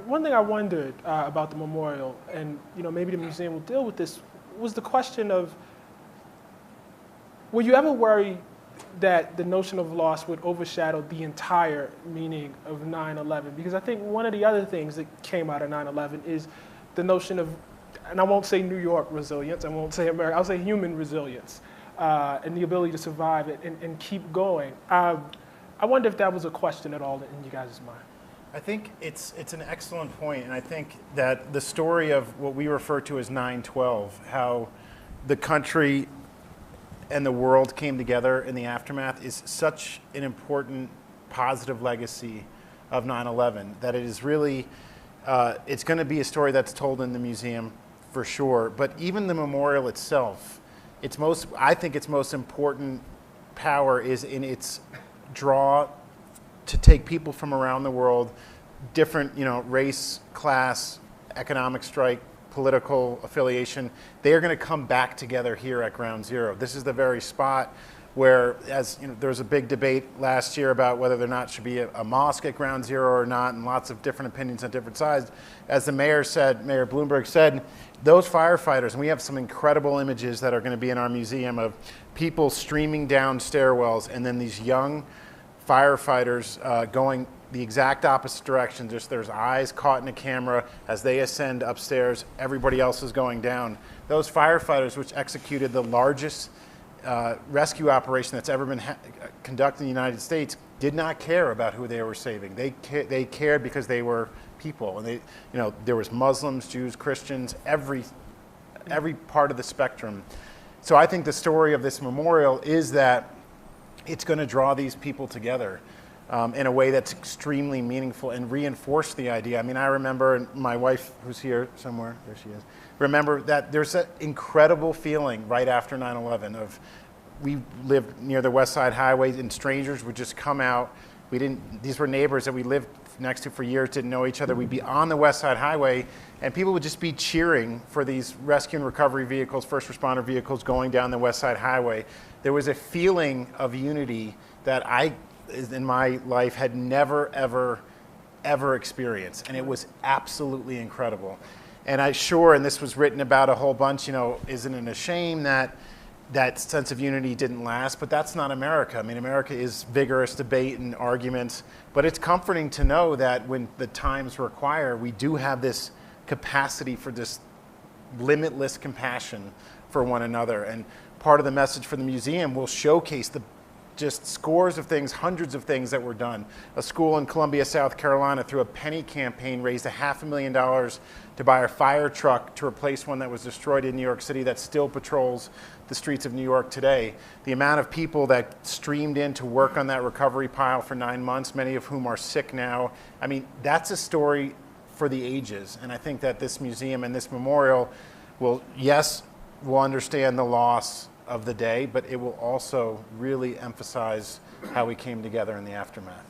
One thing I wondered about the memorial, and maybe the museum will deal with this, was the question of, were you ever worried that the notion of loss would overshadow the entire meaning of 9/11? Because I think one of the other things that came out of 9/11 is the notion of, and I won't say New York resilience, I won't say America, I'll say human resilience, and the ability to survive it and keep going. I wonder if that was a question at all in you guys' mind. I think it's an excellent point, and I think that the story of what we refer to as 9/12, how the country and the world came together in the aftermath, is such an important positive legacy of 9/11 that it is really, it's going to be a story that's told in the museum for sure. But even the memorial itself, I think its most important power is in its draw to take people from around the world, different, race, class, economic strike, political affiliation. They are going to come back together here at Ground Zero. This is the very spot where, there was a big debate last year about whether there not should be a mosque at Ground Zero or not, and lots of different opinions on different sides. As the Mayor Bloomberg said, those firefighters, and we have some incredible images that are going to be in our museum of people streaming down stairwells, and then these young firefighters going the exact opposite direction. Just there's eyes caught in a camera as they ascend upstairs. Everybody else is going down. Those firefighters, which executed the largest rescue operation that's ever been conducted in the United States, did not care about who they were saving. They cared because they were people, and there was Muslims, Jews, Christians, every part of the spectrum. So I think the story of this memorial is that it's going to draw these people together in a way that's extremely meaningful and reinforce the idea. I mean, I remember, and my wife, who's here somewhere, there she is, remember that there's an incredible feeling right after 9/11 of, we lived near the West Side Highway, and strangers would just come out. These were neighbors that we lived next to for years, didn't know each other. We'd be on the West Side Highway, and people would just be cheering for these rescue and recovery vehicles, first responder vehicles going down the West Side Highway. There was a feeling of unity that I, in my life, had never, ever experienced, and it was absolutely incredible. And and this was written about a whole bunch, isn't it a shame that that sense of unity didn't last? But that's not America. I mean, America is vigorous debate and arguments, but it's comforting to know that when the times require, we do have this capacity for this limitless compassion for one another. And part of the message for the museum will showcase just scores of things, hundreds of things that were done. A school in Columbia, South Carolina, through a penny campaign, raised $500,000 to buy a fire truck to replace one that was destroyed in New York City that still patrols the streets of New York today. The amount of people that streamed in to work on that recovery pile for 9 months, many of whom are sick now. I mean, that's a story for the ages. And I think that this museum and this memorial will understand the loss of the day, but it will also really emphasize how we came together in the aftermath.